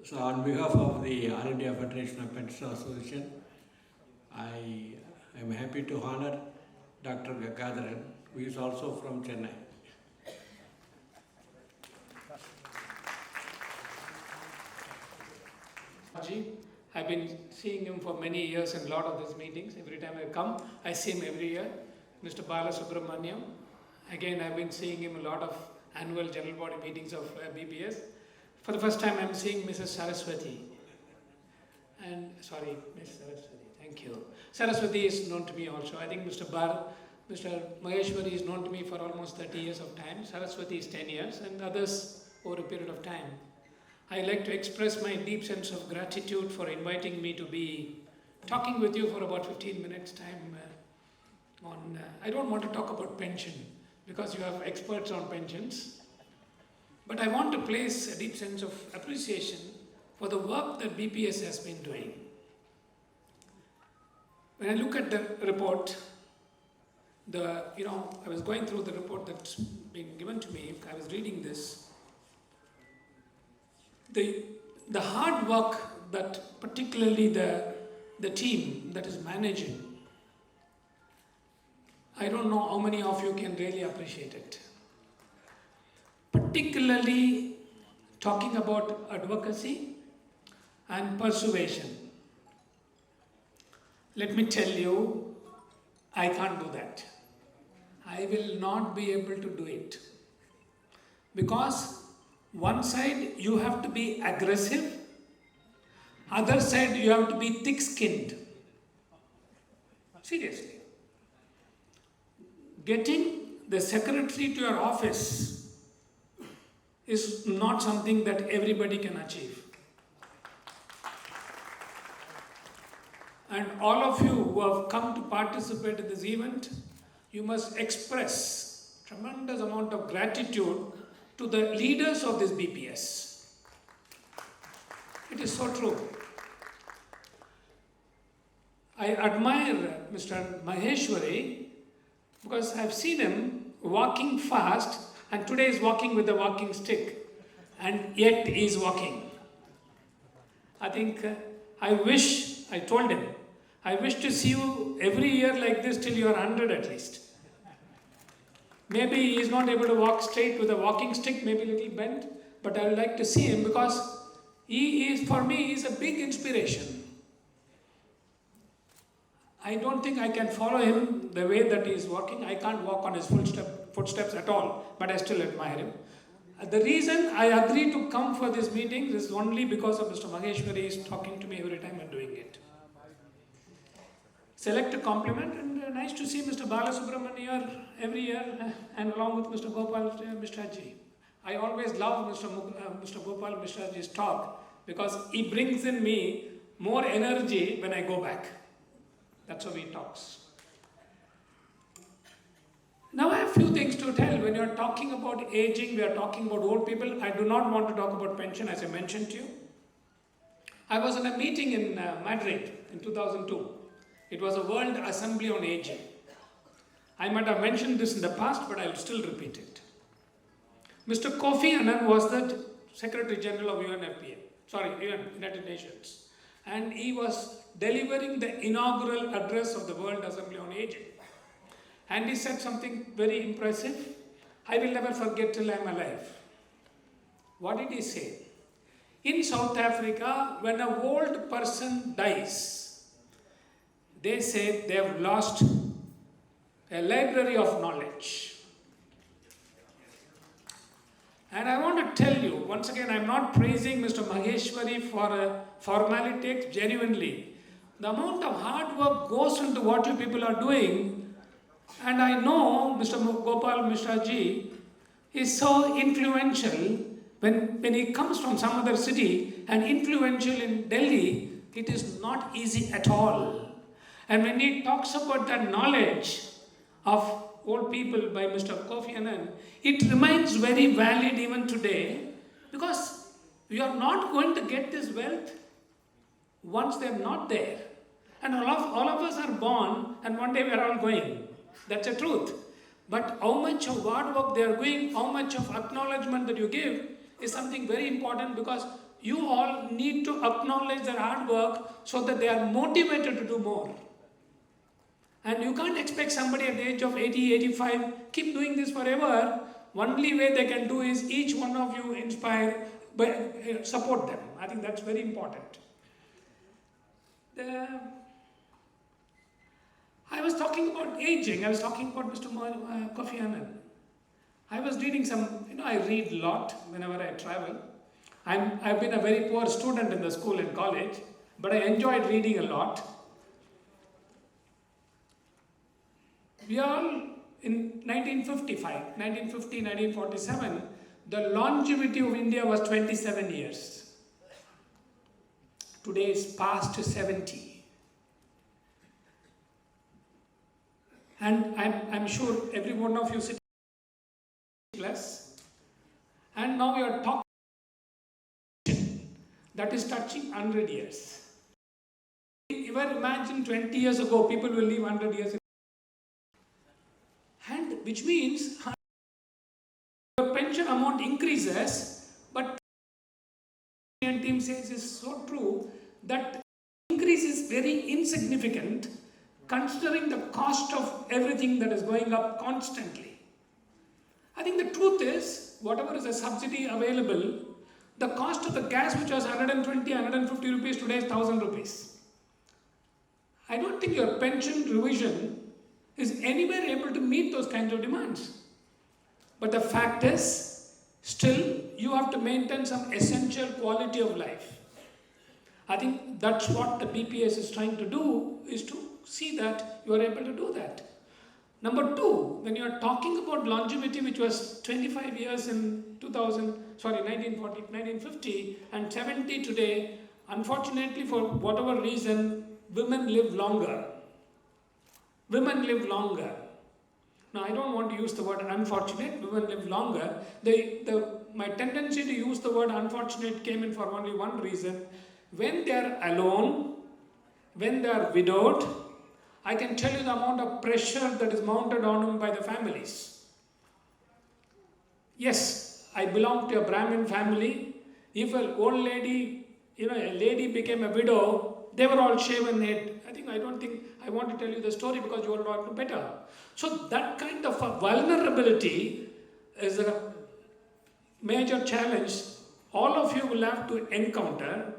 So on behalf of the All India Federation of Pension Association, I am happy to honor Dr. Gangadharan, who is also from Chennai. I've been seeing him for many years in a lot of these meetings. Every time I come, I see him every year. Mr. Balasubramaniam, again I've been seeing him a lot of annual general body meetings of BPS. For the first time I'm seeing Mrs. Saraswati. And sorry, Ms. Saraswati, thank you. Saraswati is known to me also. I think Mr. Bharat, Mr. Maheshwari is known to me for almost 30 years of time. Saraswati is 10 years and others over a period of time. I like to express my deep sense of gratitude for inviting me to be talking with you for about 15 minutes time on, I don't want to talk about pension because you have experts on pensions, but I want to place a deep sense of appreciation for the work that BPS has been doing. When I look at the report, I was going through the report that's been given to me, I was reading this. The hard work that particularly the team that is managing, I don't know how many of you can really appreciate it. Particularly talking about advocacy and persuasion. Let me tell you, I can't do that. I will not be able to do it. Because one side you have to be aggressive, other side you have to be thick-skinned. Seriously. Getting the secretary to your office is not something that everybody can achieve. And all of you who have come to participate in this event, you must express tremendous amount of gratitude to the leaders of this BPS. It is so true. I admire Mr. Maheshwari because I've seen him walking fast and today is walking with a walking stick and yet he is walking. I think I told him, I wish to see you every year like this till you are 100 at least. Maybe he is not able to walk straight with a walking stick, maybe a little bent, but I would like to see him because for me, he is a big inspiration. I don't think I can follow him the way that he is walking. I can't walk on his footsteps at all, but I still admire him. The reason I agree to come for this meeting is only because of Mr. Maheshwari is talking to me every time I'm doing it. Select a compliment and nice to see Mr. Balasubramaniam every year and along with Mr. Gopal Mishraji. I always love Mr. Gopal Mishraji's talk because he brings in me more energy when I go back. That's how he talks. Now I have a few things to tell. When you are talking about aging, we are talking about old people. I do not want to talk about pension as I mentioned to you. I was in a meeting in Madrid in 2002. It was a World Assembly on Aging. I might have mentioned this in the past, but I will still repeat it. Mr. Kofi Annan was the Secretary General of United Nations. And he was delivering the inaugural address of the World Assembly on Aging. And he said something very impressive. I will never forget till I am alive. What did he say? In South Africa, when an old person dies, they say they have lost a library of knowledge. And I want to tell you, once again, I'm not praising Mr. Maheshwari for a formality, genuinely. The amount of hard work goes into what you people are doing, and I know Mr. Gopal Mishraji is so influential when he comes from some other city and influential in Delhi, it is not easy at all. And when he talks about that knowledge of old people by Mr. Kofi Annan, it remains very valid even today because we are not going to get this wealth once they are not there. And all of us are born and one day we are all going. That's the truth. But how much of hard work they are doing, how much of acknowledgement that you give is something very important because you all need to acknowledge their hard work so that they are motivated to do more. And you can't expect somebody at the age of 80, 85, keep doing this forever. Only way they can do is each one of you inspire, support them. I think that's very important. I was talking about aging. I was talking about Mr. Kofi Annan. I was reading some, I read a lot whenever I travel. I've been a very poor student in the school and college, but I enjoyed reading a lot. We all, in 1947, the longevity of India was 27 years. Today it's past 70. And I'm sure every one of you sit plus. And now we are talking that is touching 100 years. Ever imagine 20 years ago people will live 100 years? And which means your pension amount increases, but the team says is so true that increase is very insignificant considering the cost of everything that is going up constantly. I think the truth is, whatever is a subsidy available, the cost of the gas which was 120, 150 rupees today is 1000 rupees. I don't think your pension revision is anywhere able to meet those kinds of demands. But the fact is, still you have to maintain some essential quality of life. I think that's what the BPS is trying to do, is to see that you are able to do that. Number two, when you are talking about longevity, which was 25 years in 1950 and 70 today, unfortunately for whatever reason, women live longer. Women live longer. Now I don't want to use the word unfortunate, women live longer. My tendency to use the word unfortunate came in for only one reason. When they are alone, when they are widowed, I can tell you the amount of pressure that is mounted on them by the families. Yes, I belong to a Brahmin family. If an old lady, a lady became a widow, they were all shaven head. I don't think I want to tell you the story because you all know better. So that kind of a vulnerability is a major challenge all of you will have to encounter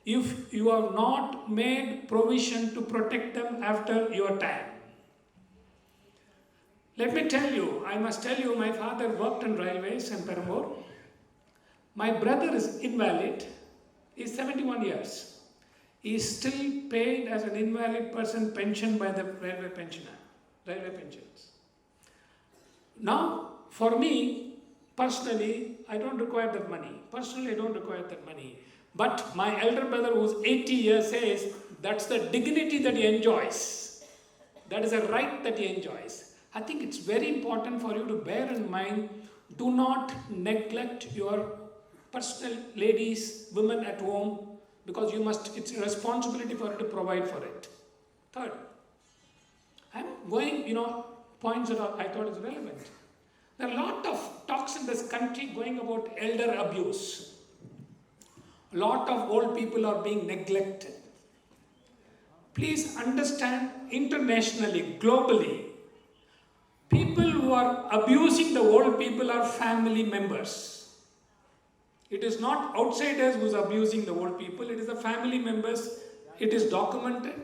if you have not made provision to protect them after your time. Let me tell you, I must tell you, my father worked in railways in Perambur. My brother is invalid. He's 71 years. He is still paid as an invalid person pension by the railway pensions. Now, for me, personally, I don't require that money. But my elder brother who's 80 years says that's the dignity that he enjoys. That is a right that he enjoys. I think it's very important for you to bear in mind, do not neglect your personal ladies, women at home, because it's a responsibility for you to provide for it. Third, I'm going, points that I thought is relevant. There are a lot of talks in this country going about elder abuse. A lot of old people are being neglected. Please understand, internationally, globally, people who are abusing the old people are family members. It is not outsiders who is abusing the old people, it is the family members. It is documented.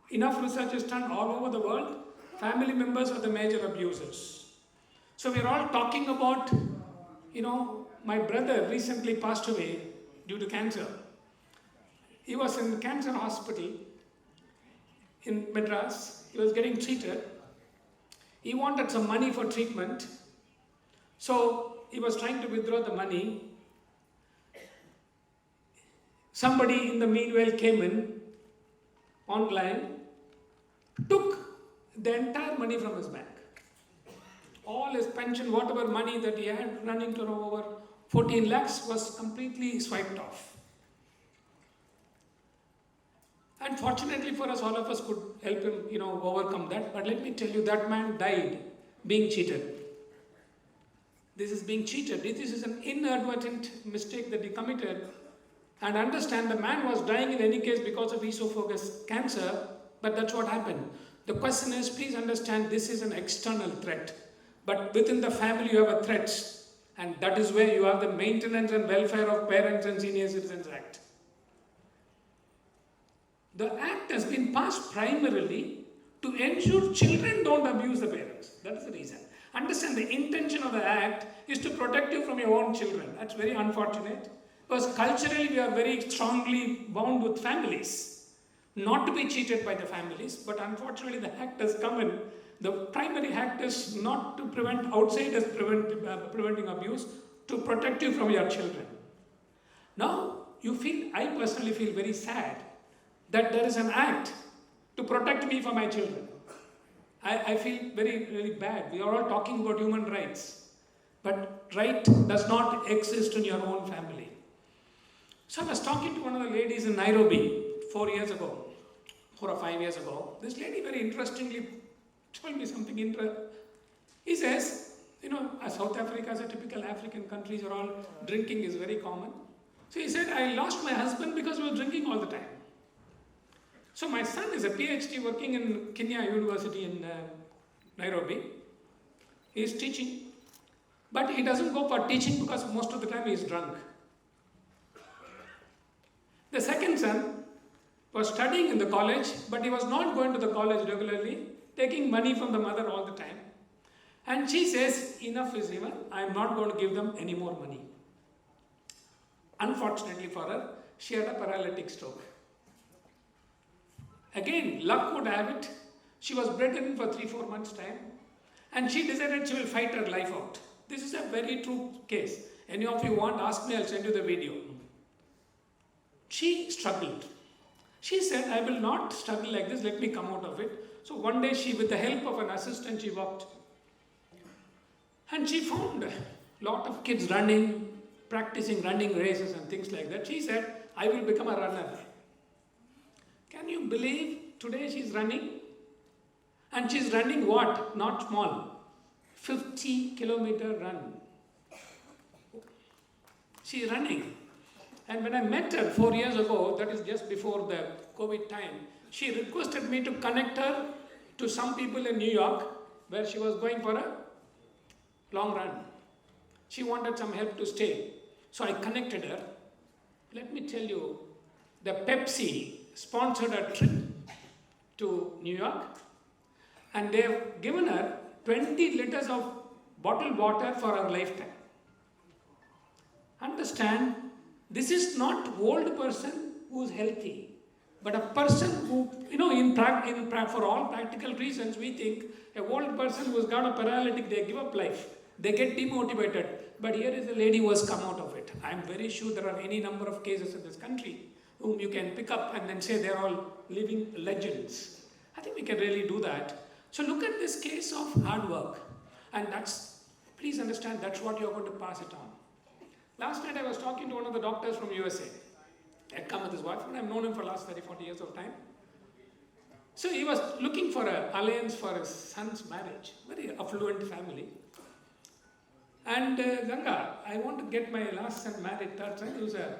Enough research is done all over the world. Family members are the major abusers. So we are all talking about, my brother recently passed away due to cancer. He was in cancer hospital in Madras. He was getting treated. He wanted some money for treatment. So he was trying to withdraw the money. Somebody in the meanwhile came in online, took the entire money from his bank. All his pension, whatever money that he had running to over 14 lakhs was completely swiped off. And fortunately for us, all of us could help him, overcome that. But let me tell you, that man died being cheated. This is being cheated. This is an inadvertent mistake that he committed. And understand the man was dying in any case because of esophagus cancer, but that's what happened. The question is, please understand this is an external threat. But within the family you have a threat. And that is where you have the Maintenance and Welfare of Parents and Senior Citizens Act. The act has been passed primarily to ensure children don't abuse the parents. That is the reason. Understand the intention of the act is to protect you from your own children. That's very unfortunate. Because culturally we are very strongly bound with families. Not to be cheated by the families, but unfortunately the act has come in. The primary act is not to prevent outsiders preventing abuse, to protect you from your children. Now, I personally feel very sad that there is an act to protect me from my children. I feel very, really bad. We are all talking about human rights, but right does not exist in your own family. So I was talking to one of the ladies in Nairobi 4 or 5 years ago. This lady very interestingly told me something interesting. He says, South Africa is a typical African country, where all drinking is very common. So he said, I lost my husband because he was drinking all the time. So my son is a PhD working in Kenya University in Nairobi. He is teaching, but he doesn't go for teaching because most of the time he is drunk. The second son was studying in the college, but he was not going to the college regularly, taking money from the mother all the time. And she says, enough is enough, I am not going to give them any more money. Unfortunately for her, she had a paralytic stroke. Again, luck would have it, she was bedridden for 3-4 months' time, and she decided she will fight her life out. This is a very true case. Any of you want, ask me, I'll send you the video. She struggled. She said, I will not struggle like this, let me come out of it. So one day with the help of an assistant, she walked. And she found a lot of kids practicing running races and things like that. She said, I will become a runner. Can you believe today she's running? And she's running what? Not small. 50-kilometer run. She's running. And when I met her 4 years ago, that is just before the COVID time, she requested me to connect her to some people in New York where she was going for a long run. She wanted some help to stay. So I connected her. Let me tell you, the Pepsi sponsored a trip to New York, and they have given her 20 liters of bottled water for her lifetime. Understand, this is not old person who is healthy, but a person who, for all practical reasons, we think a old person who has got a paralytic, they give up life. They get demotivated. But here is a lady who has come out of it. I am very sure there are any number of cases in this country whom you can pick up and then say they're all living legends. I think we can really do that. So look at this case of hard work. And please understand, that's what you're going to pass it on. Last night I was talking to one of the doctors from USA. He had come with his wife, and I've known him for the last 30-40 years of time. So he was looking for an alliance for his son's marriage. Very affluent family. And Ganga, I want to get my last son married, third son. He was a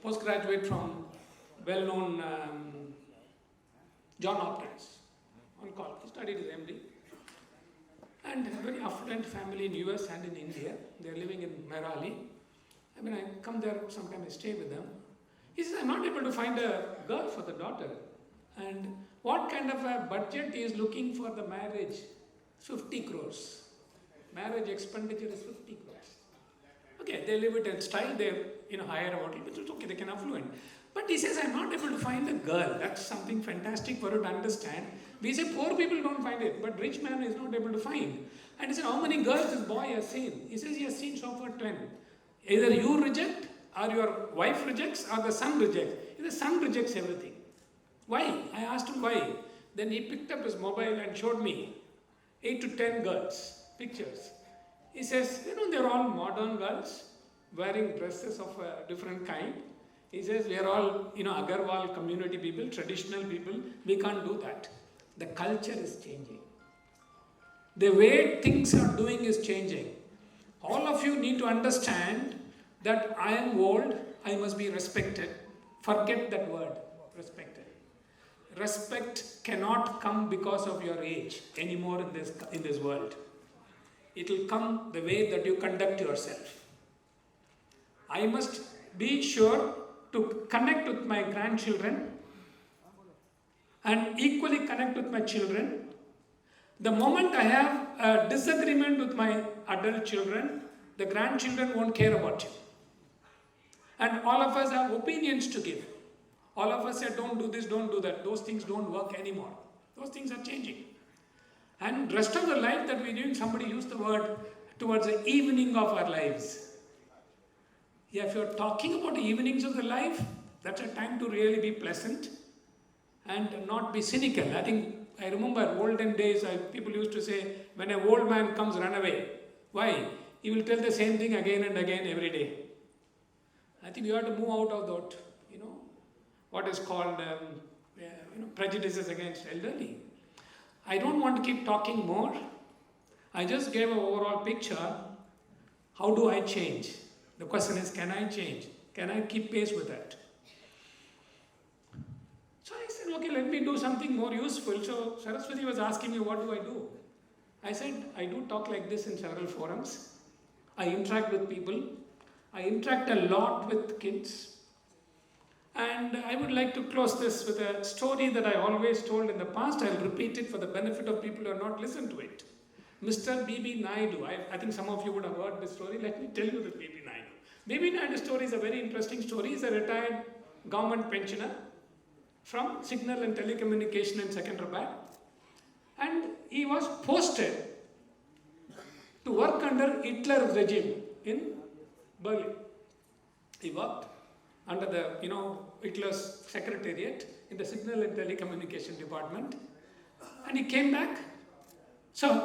postgraduate from well-known John Hopkins on call. He studied his MD. And a very affluent family in US and in India. They're living in Merali. I come there, sometimes I stay with them. He says, I'm not able to find a girl for the daughter. And what kind of a budget he is looking for the marriage? 50 crores. Marriage expenditure is 50 crores. Okay, they live it in style, they hire a hotel, but it's okay, they can affluent. But he says, I'm not able to find a girl. That's something fantastic for you to understand. We say poor people don't find it, but rich man is not able to find. And he said, how many girls this boy has seen? He says he has seen so far 10. Either you reject, or your wife rejects, or the son rejects. The son rejects everything. Why? I asked him why. Then he picked up his mobile and showed me 8 to 10 girls, pictures. He says, they're all modern girls, wearing dresses of a different kind. He says, we are all, Agarwal community people, traditional people. We can't do that. The culture is changing. The way things are doing is changing. All of you need to understand that I am old, I must be respected. Forget that word, respected. Respect cannot come because of your age anymore in this world. It will come the way that you conduct yourself. I must be sure to connect with my grandchildren and equally connect with my children. The moment I have a disagreement with my adult children, the grandchildren won't care about you. And all of us have opinions to give. All of us say, don't do this, don't do that. Those things don't work anymore. Those things are changing. And rest of the life that we're doing, somebody used the word towards the evening of our lives. Yeah, if you're talking about the evenings of the life, that's a time to really be pleasant and not be cynical. I remember olden days, people used to say, when an old man comes, run away. Why? He will tell the same thing again and again every day. I think you have to move out of that, what is called prejudices against elderly. I don't want to keep talking more. I just gave an overall picture. How do I change? The question is, can I change? Can I keep pace with that? So I said, okay, let me do something more useful. So Saraswati was asking me, what do I do? I said, I do talk like this in several forums. I interact with people. I interact a lot with kids. And I would like to close this with a story that I always told in the past. I'll repeat it for the benefit of people who have not listened to it. Mr. B.B. Naidu. I think some of you would have heard this story. Let me tell you the B.B. Naidu. B.B. Naidu's story is a very interesting story. He's a retired government pensioner from Signal and Telecommunication in Secunderabad. And he was posted to work under Hitler's regime in Berlin. He worked under the, Hitler's secretariat in the Signal and Telecommunication department. And he came back. So